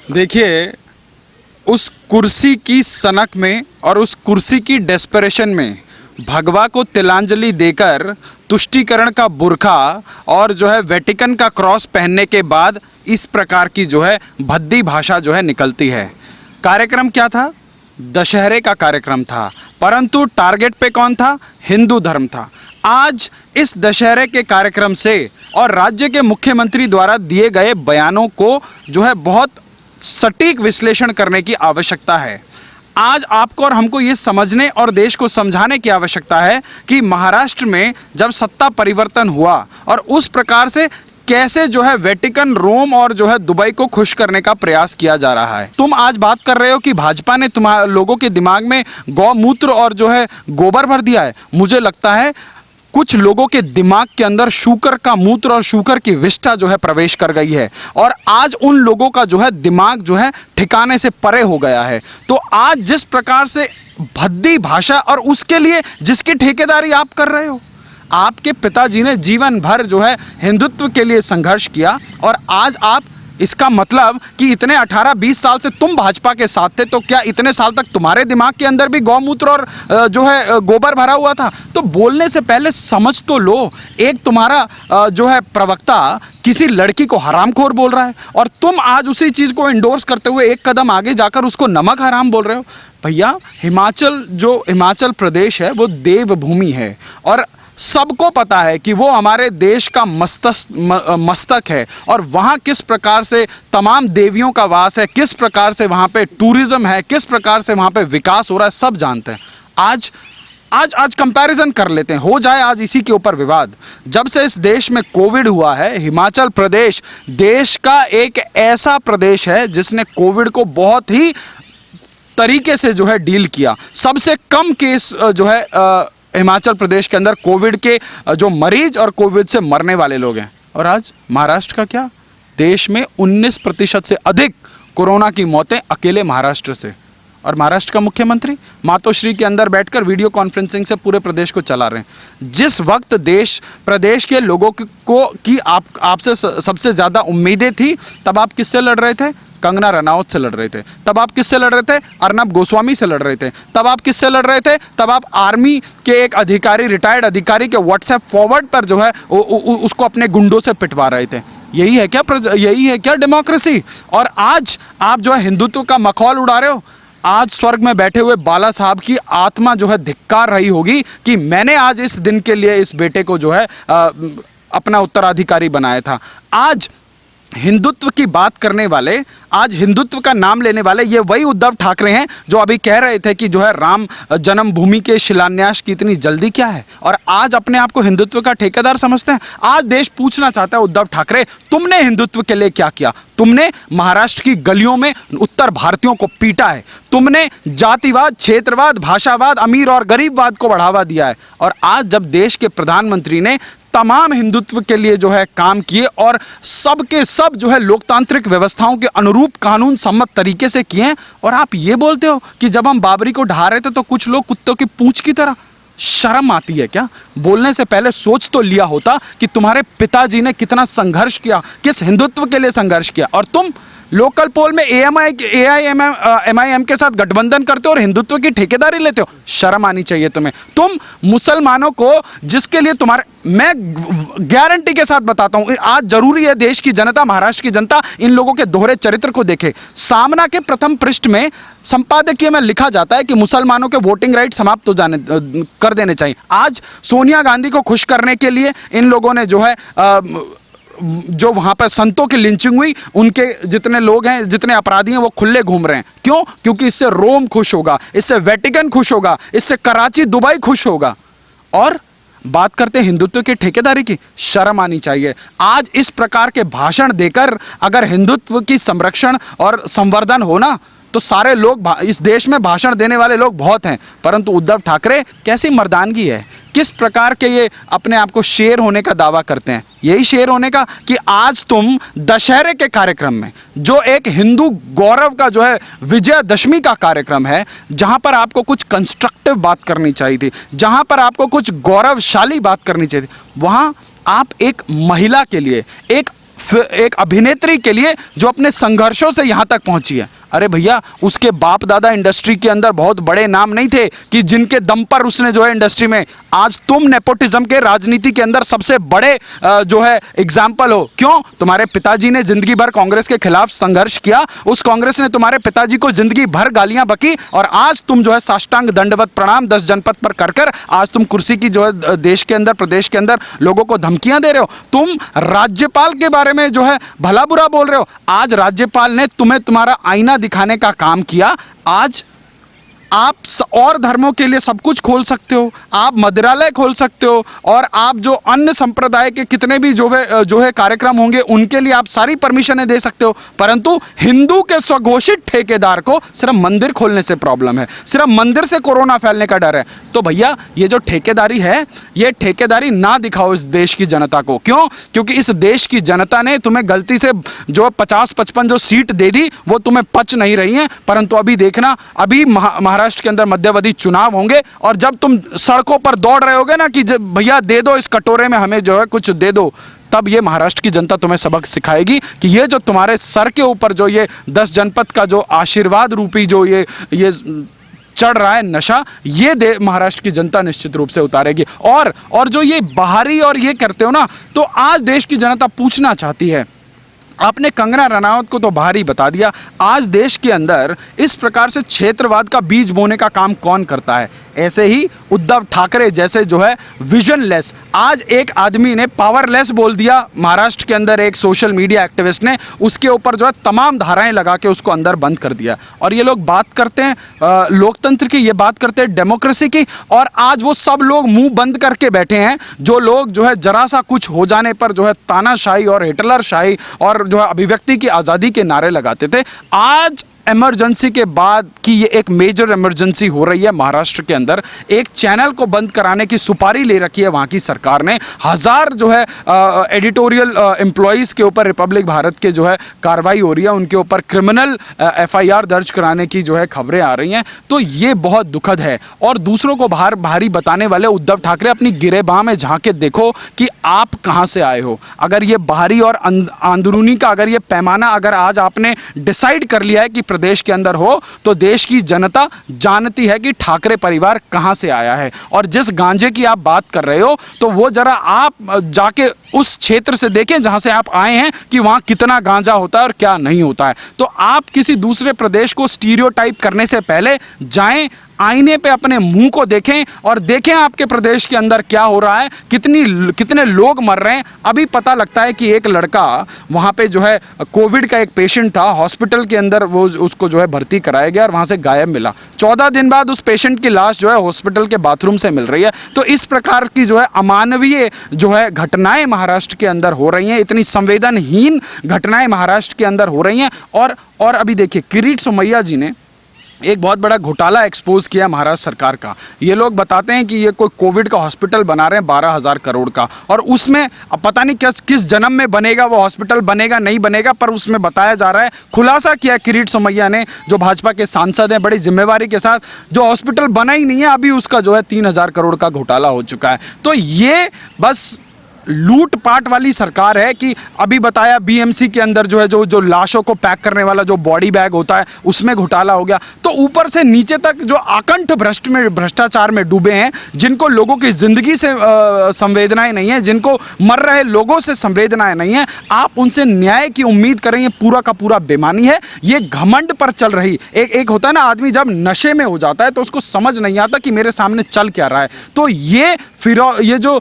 देखिए, उस कुर्सी की सनक में और उस कुर्सी की डेस्परेशन में भगवा को तिलांजलि देकर तुष्टीकरण का बुर्खा और जो है वेटिकन का क्रॉस पहनने के बाद इस प्रकार की जो है भद्दी भाषा जो है निकलती है। कार्यक्रम क्या था? दशहरे का कार्यक्रम था, परंतु टारगेट पे कौन था? हिंदू धर्म था। आज इस दशहरे के कार्यक्रम से और राज्य के मुख्यमंत्री द्वारा दिए गए बयानों को जो है बहुत सटीक विश्लेषण करने की आवश्यकता है। आज आपको और हमको ये समझने और देश को समझाने की आवश्यकता है कि महाराष्ट्र में जब सत्ता परिवर्तन हुआ और उस प्रकार से कैसे जो है वेटिकन, रोम और जो है दुबई को खुश करने का प्रयास किया जा रहा है। तुम आज बात कर रहे हो कि भाजपा ने तुम्हारे लोगों के दिमाग में गौमूत्र और जो है गोबर भर दिया है। मुझे लगता है कुछ लोगों के दिमाग के अंदर शूकर का मूत्र और शूकर की विष्ठा जो है प्रवेश कर गई है और आज उन लोगों का जो है दिमाग जो है ठिकाने से परे हो गया है। तो आज जिस प्रकार से भद्दी भाषा और उसके लिए जिसकी ठेकेदारी आप कर रहे हो, आपके पिताजी ने जीवन भर जो है हिंदुत्व के लिए संघर्ष किया और आज आप इसका मतलब कि इतने 18-20 साल से तुम भाजपा के साथ थे, तो क्या इतने साल तक तुम्हारे दिमाग के अंदर भी गौमूत्र और जो है गोबर भरा हुआ था? तो बोलने से पहले समझ तो लो। एक तुम्हारा जो है प्रवक्ता किसी लड़की को हरामखोर बोल रहा है और तुम आज उसी चीज़ को इंडोर्स करते हुए एक कदम आगे जाकर उसको नमक हराम बोल रहे हो। भैया, हिमाचल प्रदेश है वो देवभूमि है और सबको पता है कि वो हमारे देश का मस्तक है और वहाँ किस प्रकार से तमाम देवियों का वास है, किस प्रकार से वहाँ पे टूरिज्म है, किस प्रकार से वहाँ पे विकास हो रहा है, सब जानते हैं। आज कंपैरिजन कर लेते हैं, हो जाए आज इसी के ऊपर विवाद। जब से इस देश में कोविड हुआ है, हिमाचल प्रदेश देश का एक ऐसा प्रदेश है जिसने कोविड को बहुत ही तरीके से जो है डील किया। सबसे कम केस जो है हिमाचल प्रदेश के अंदर कोविड के जो मरीज और कोविड से मरने वाले लोग हैं। और आज महाराष्ट्र का क्या? देश में 19% से अधिक कोरोना की मौतें अकेले महाराष्ट्र से। और महाराष्ट्र का मुख्यमंत्री मातोश्री के अंदर बैठकर वीडियो कॉन्फ्रेंसिंग से पूरे प्रदेश को चला रहे हैं। जिस वक्त प्रदेश के लोगों को की आपसे सबसे ज़्यादा उम्मीदें थी, तब आप किससे लड़ रहे थे? कंगना रनौत से लड़ रहे थे। तब आप किससे लड़ रहे थे? अर्नब गोस्वामी से लड़ रहे थे। तब आप किससे लड़ रहे थे? तब आप आर्मी के एक अधिकारी, रिटायर्ड अधिकारी के व्हाट्सएप फॉरवर्ड पर जो है उसको अपने गुंडों से पिटवा रहे थे। यही है क्या डेमोक्रेसी? और आज आप जो है हिंदुत्व का मखौल उड़ा रहे हो। आज स्वर्ग में बैठे हुए बाला साहब की आत्मा जो है धिक्कार रही होगी कि मैंने आज इस दिन के लिए इस बेटे को जो है अपना उत्तराधिकारी बनाया था। आज हिंदुत्व की बात करने वाले, आज हिंदुत्व का नाम लेने वाले ये वही उद्धव ठाकरे हैं जो अभी कह रहे थे कि जो है राम जन्मभूमि के शिलान्यास की इतनी जल्दी क्या है, और आज अपने आप को हिंदुत्व का ठेकेदार समझते हैं। आज देश पूछना चाहता है, उद्धव ठाकरे तुमने हिंदुत्व के लिए क्या किया? तुमने महाराष्ट्र की गलियों में उत्तर भारतीयों को पीटा है, तुमने जातिवाद, क्षेत्रवाद, भाषावाद, अमीर और गरीबवाद को बढ़ावा दिया है। और आज जब देश के प्रधानमंत्री ने तमाम हिंदुत्व के लिए जो है काम किए और सबके सब जो है लोकतांत्रिक व्यवस्थाओं के अनुरूप कानून सम्मत तरीके से किए, और आप ये बोलते हो कि जब हम बाबरी को ढा रहे थे तो कुछ लोग कुत्तों की पूंछ की तरह। शर्म आती है क्या? बोलने से पहले सोच तो लिया होता कि तुम्हारे पिताजी ने कितना संघर्ष किया, किस हिंदुत्व के लिए संघर्ष किया, और तुम लोकल पोल में एमआईएम के साथ गठबंधन करते हो और हिंदुत्व की ठेकेदारी लेते हो। शर्म आनी चाहिए तुम्हें। तुम मुसलमानों को, जिसके लिए मैं गारंटी के साथ बताता हूं, आज जरूरी है देश की जनता, महाराष्ट्र की जनता इन लोगों के दोहरे चरित्र को देखे। सामना के प्रथम पृष्ठ में संपादकीय में लिखा जाता है कि मुसलमानों के वोटिंग राइट समाप्त कर देने चाहिए। आज सोनिया गांधी को खुश करने के लिए इन लोगों ने जो है जो वहाँ पर संतों की लिंचिंग हुई, उनके जितने लोग हैं, जितने अपराधी हैं, वो खुले घूम रहे हैं। क्यों? क्योंकि इससे रोम खुश होगा, इससे वेटिकन खुश होगा, इससे कराची, दुबई खुश होगा। और बात करते हैं हिंदुत्व की ठेकेदारी की। शर्म आनी चाहिए। आज इस प्रकार के भाषण देकर अगर हिंदुत्व की संरक्षण और संवर्धन होना, तो सारे लोग, इस देश में भाषण देने वाले लोग बहुत हैं, परंतु उद्धव ठाकरे कैसी मर्दानगी है, किस प्रकार के ये अपने आप को शेर होने का दावा करते हैं। यही शेर होने का कि आज तुम दशहरे के कार्यक्रम में, जो एक हिंदू गौरव का जो है विजयदशमी का कार्यक्रम है, जहां पर आपको कुछ कंस्ट्रक्टिव बात करनी चाहिए थी, जहां पर आपको कुछ गौरवशाली बात करनी चाहिए थी, वहां आप एक महिला के लिए, एक एक अभिनेत्री के लिए जो अपने संघर्षों से यहां तक पहुंची है। अरे भैया, उसके बाप दादा इंडस्ट्री के अंदर बहुत बड़े नाम नहीं थे कि जिनके दम पर उसने जो है इंडस्ट्री में, आज तुम नेपोटिज्म के राजनीति के अंदर सबसे बड़े जो है एग्जाम्पल हो। क्यों? तुम्हारे पिताजी ने जिंदगी भर कांग्रेस के खिलाफ संघर्ष किया, उस कांग्रेस ने तुम्हारे पिताजी को जिंदगी भर गालियां बकी, और आज तुम जो है साष्टांग दंडवत प्रणाम 10 जनपद पर कर आज तुम कुर्सी की जो है देश के अंदर, प्रदेश के अंदर लोगों को धमकियां दे रहे हो। तुम राज्यपाल के बारे में जो है भला बुरा बोल रहे हो। आज राज्यपाल ने तुम्हें तुम्हारा आईना दिखाने का काम किया। आज आप और धर्मों के लिए सब कुछ खोल सकते हो, आप मंदिरालय खोल सकते हो, और आप जो अन्य संप्रदाय के कितने भी जो है कार्यक्रम होंगे उनके लिए आप सारी परमिशनें दे सकते हो। परंतु हिंदू के स्वघोषित ठेकेदार को सिर्फ मंदिर खोलने से प्रॉब्लम है, सिर्फ मंदिर से कोरोना फैलने का डर है। तो भैया, ये जो ठेकेदारी है, ये ठेकेदारी ना दिखाओ इस देश की जनता को। क्यों? क्योंकि इस देश की जनता ने तुम्हें गलती से जो 50-55 जो सीट दे दी वो तुम्हें पच नहीं रही है। परंतु अभी देखना, अभी महाराष्ट्र के अंदर मध्यावधि चुनाव होंगे, और जब तुम सड़कों पर दौड़ रहे होगे ना कि भैया दे दो इस कटोरे में, हमें जो है कुछ दे दो, तब ये महाराष्ट्र की जनता तुम्हें सबक सिखाएगी कि ये जो तुम्हारे सर के ऊपर जो ये 10 जनपद का जो आशीर्वाद रूपी जो ये चढ़ रहा है नशा, ये महाराष्ट्र की जनता निश्चित रूप से उतारेगी। और जो ये बाहरी और ये करते हो ना, तो आज देश की जनता पूछना चाहती है। आपने कंगना रनावत को तो बाहर ही बता दिया, आज देश के अंदर इस प्रकार से क्षेत्रवाद का बीज बोने का काम कौन करता है? ऐसे ही उद्धव ठाकरे जैसे जो है विजनलेस, आज एक आदमी ने पावरलेस बोल दिया महाराष्ट्र के अंदर, एक सोशल मीडिया एक्टिविस्ट ने उसके ऊपर जो है तमाम धाराएं लगा के उसको अंदर बंद कर दिया। और ये लोग बात करते हैं लोकतंत्र की, ये बात करते हैं डेमोक्रेसी की, और आज वो सब लोग मुंह बंद करके बैठे हैं जो लोग जो है जरा सा कुछ हो जाने पर जो है तानाशाही और हिटलरशाही और जो है अभिव्यक्ति की आज़ादी के नारे लगाते थे। आज इमरजेंसी के बाद की ये एक मेजर इमरजेंसी हो रही है महाराष्ट्र के अंदर। एक चैनल को बंद कराने की सुपारी ले रखी है वहाँ की सरकार ने। 1000 जो है एडिटोरियल एम्प्लॉयज़ के ऊपर रिपब्लिक भारत के जो है कार्रवाई हो रही है, उनके ऊपर क्रिमिनल FIR दर्ज कराने की जो है खबरें आ रही हैं। तो ये बहुत दुखद है। और दूसरों को भारी बताने वाले उद्धव ठाकरे, अपनी गिरेबां में झांक के देखो कि आप कहाँ से आए हो। अगर ये बाहरी और अंदरूनी का अगर ये पैमाना अगर आज आपने डिसाइड कर लिया है कि प्रदेश के अंदर हो, तो देश की जनता जानती है कि ठाकरे परिवार कहां से आया है। और जिस गांजे की आप बात कर रहे हो, तो वो जरा आप जाके उस क्षेत्र से देखें जहां से आप आए हैं कि वहां कितना गांजा होता है और क्या नहीं होता है। तो आप किसी दूसरे प्रदेश को स्टीरियोटाइप करने से पहले जाएं, आईने पे अपने मुंह को देखें और देखें आपके प्रदेश के अंदर क्या हो रहा है, कितने लोग मर रहे हैं। अभी पता लगता है कि एक लड़का वहाँ पे जो है कोविड का एक पेशेंट था, हॉस्पिटल के अंदर वो उसको जो है भर्ती कराया गया और वहाँ से गायब मिला। 14 दिन बाद उस पेशेंट की लाश जो है हॉस्पिटल के बाथरूम से मिल रही है। तो इस प्रकार की जो है अमानवीय जो है घटनाएं महाराष्ट्र के अंदर हो रही हैं, इतनी संवेदनहीन घटनाएं महाराष्ट्र के अंदर हो रही हैं। और अभी देखिए, किरीट सोमैया जी ने एक बहुत बड़ा घोटाला एक्सपोज किया महाराष्ट्र सरकार का। ये लोग बताते हैं कि ये कोई कोविड का हॉस्पिटल बना रहे हैं 12,000 करोड़ का, और उसमें अब पता नहीं किस जन्म में बनेगा वो हॉस्पिटल, बनेगा नहीं बनेगा, पर उसमें बताया जा रहा है, खुलासा किया किरीट सोमैया ने, जो भाजपा के सांसद हैं, बड़ी जिम्मेवारी के साथ, जो हॉस्पिटल बना ही नहीं है अभी उसका जो है 3,000 करोड़ का घोटाला हो चुका है। तो ये बस लूटपाट वाली सरकार है कि अभी बताया BMC के अंदर जो है जो लाशों को पैक करने वाला जो बॉडी बैग होता है उसमें घोटाला हो गया। तो ऊपर से नीचे तक जो आकंठ भ्रष्टाचार में डूबे हैं, जिनको लोगों की जिंदगी से संवेदनाएं नहीं है, जिनको मर रहे लोगों से संवेदनाएं नहीं है, आप उनसे न्याय की उम्मीद करें, ये पूरा का पूरा बेईमानी है। ये घमंड पर चल रही एक होता है ना, आदमी जब नशे में हो जाता है तो उसको समझ नहीं आता कि मेरे सामने चल क्या रहा है। तो ये जो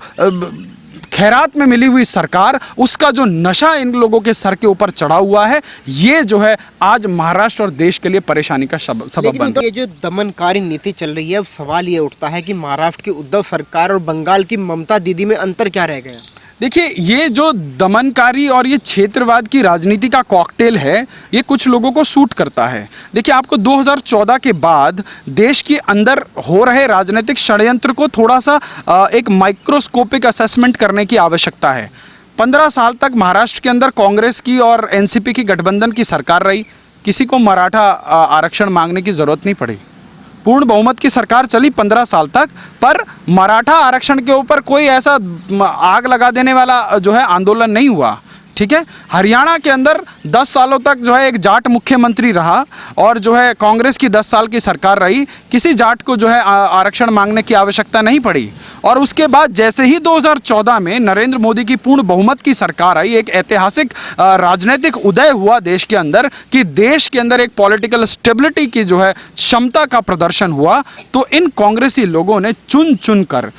खैरात में मिली हुई सरकार, उसका जो नशा इन लोगों के सर के ऊपर चढ़ा हुआ है, ये जो है आज महाराष्ट्र और देश के लिए परेशानी का सबब बन रहा है। ये जो दमनकारी नीति चल रही है, अब सवाल ये उठता है कि महाराष्ट्र की उद्धव सरकार और बंगाल की ममता दीदी में अंतर क्या रह गया? देखिए, ये जो दमनकारी और ये क्षेत्रवाद की राजनीति का कॉकटेल है, ये कुछ लोगों को सूट करता है। देखिए, आपको 2014 के बाद देश के अंदर हो रहे राजनीतिक षड्यंत्र को थोड़ा सा एक माइक्रोस्कोपिक असेसमेंट करने की आवश्यकता है। 15 साल तक महाराष्ट्र के अंदर कांग्रेस की और NCP की गठबंधन की सरकार रही, किसी को मराठा आरक्षण मांगने की ज़रूरत नहीं पड़ी। पूर्ण बहुमत की सरकार चली 15 साल तक, पर मराठा आरक्षण के ऊपर कोई ऐसा आग लगा देने वाला जो है आंदोलन नहीं हुआ। ठीक है। हरियाणा के अंदर 10 सालों तक जो है एक जाट मुख्यमंत्री रहा और जो है कांग्रेस की 10 साल की सरकार रही, किसी जाट को जो है आरक्षण मांगने की आवश्यकता नहीं पड़ी। और उसके बाद जैसे ही 2014 में नरेंद्र मोदी की पूर्ण बहुमत की सरकार आई, एक ऐतिहासिक राजनीतिक उदय हुआ देश के अंदर कि देश के अंदर एक पॉलिटिकल स्टेबिलिटी की जो है क्षमता का प्रदर्शन हुआ, तो इन कांग्रेसी लोगों ने चुन चुन कर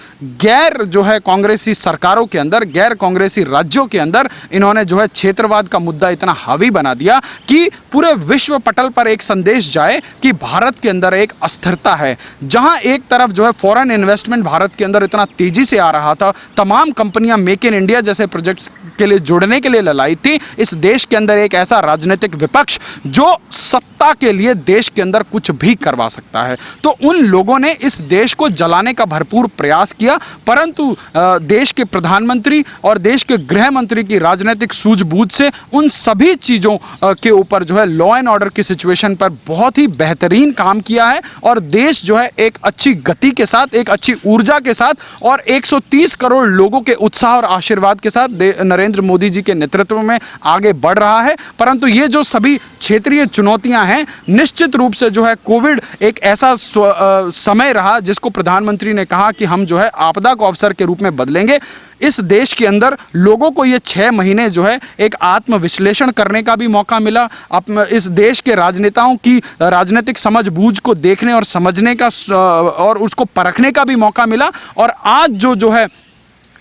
गैर जो है कांग्रेसी सरकारों के अंदर, गैर कांग्रेसी राज्यों के अंदर इन्होंने जो है क्षेत्रवाद का मुद्दा इतना हावी बना दिया कि पूरे विश्व पटल पर एक संदेश जाए कि भारत के अंदर एक अस्थिरता है। जहां एक तरफ जो है फॉरेन इन्वेस्टमेंट भारत के अंदर इतना तेजी से आ रहा था, तमाम कंपनियां मेक इन इंडिया जैसे प्रोजेक्ट्स के लिए जुड़ने के लिए ललाई थी, इस देश के अंदर एक ऐसा राजनीतिक विपक्ष जो सत्ता के लिए देश के अंदर कुछ भी करवा सकता है, तो उन लोगों ने इस देश को जलाने का भरपूर प्रयास किया। परंतु देश के प्रधानमंत्री और देश के गृह मंत्री की राजनीतिक सूझबूझ से उन सभी चीज़ों के ऊपर जो है लॉ एंड ऑर्डर की सिचुएशन पर बहुत ही बेहतरीन काम किया है और देश जो है एक अच्छी गति के साथ, एक अच्छी ऊर्जा के साथ और 130 करोड़ लोगों के उत्साह और आशीर्वाद के साथ नरेंद्र मोदी जी के नेतृत्व में आगे बढ़ रहा है। परंतु ये जो सभी क्षेत्रीय चुनौतियां हैं, निश्चित रूप से जो है कोविड एक ऐसा समय रहा जिसको प्रधानमंत्री ने कहा कि हम जो है आपदा को अवसर के रूप में बदलेंगे। इस देश के अंदर लोगों को ये 6 महीने जो है एक आत्मविश्लेषण करने का भी मौका मिला, इस देश के राजनेताओं की राजनीतिक समझबूझ को देखने और समझने का और उसको परखने का भी मौका मिला। और आज जो है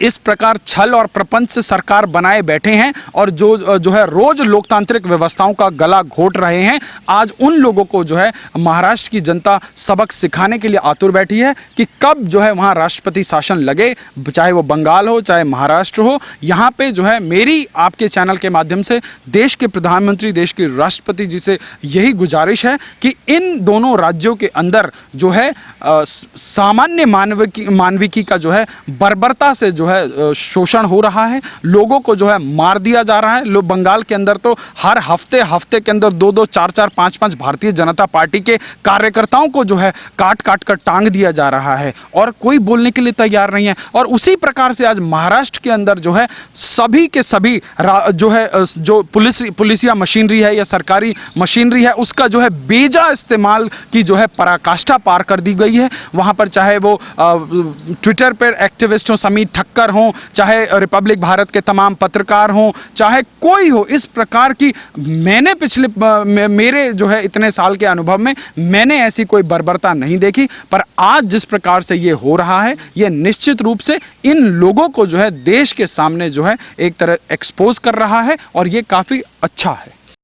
इस प्रकार छल और प्रपंच से सरकार बनाए बैठे हैं और जो है रोज लोकतांत्रिक व्यवस्थाओं का गला घोट रहे हैं, आज उन लोगों को जो है महाराष्ट्र की जनता सबक सिखाने के लिए आतुर बैठी है कि कब जो है वहाँ राष्ट्रपति शासन लगे, चाहे वो बंगाल हो चाहे महाराष्ट्र हो। यहाँ पे जो है मेरी आपके चैनल के माध्यम से देश के प्रधानमंत्री, देश के राष्ट्रपति जी से यही गुजारिश है कि इन दोनों राज्यों के अंदर जो है सामान्य मानविकी का जो है बर्बरता से जो है शोषण हो रहा है, लोगों को जो है मार दिया जा रहा है। लोग बंगाल के अंदर तो हर हफ्ते के अंदर 2-2, 4-4, 5-5 भारतीय जनता पार्टी के कार्यकर्ताओं को जो है काट कर टांग दिया जा रहा है और कोई बोलने के लिए तैयार नहीं है। और उसी प्रकार से आज महाराष्ट्र के अंदर जो है सभी के सभी जो है जो पुलिसिया मशीनरी है या सरकारी मशीनरी है, उसका जो है बेजा इस्तेमाल की जो है पराकाष्ठा पार कर दी गई है। वहाँ पर चाहे वो ट्विटर पर एक्टिविस्ट हो, समीर ठक्कर हो, चाहे रिपब्लिक भारत के तमाम पत्रकार हों, चाहे कोई हो, इस प्रकार की मैंने पिछले मेरे जो है इतने साल के अनुभव में मैंने ऐसी कोई बर्बरता नहीं देखी। पर आज जिस प्रकार से ये हो रहा है, ये निश्चित रूप से इन लोगों को जो है देश के सामने जो है एक तरह एक्सपोज कर रहा है और ये काफ़ी अच्छा है।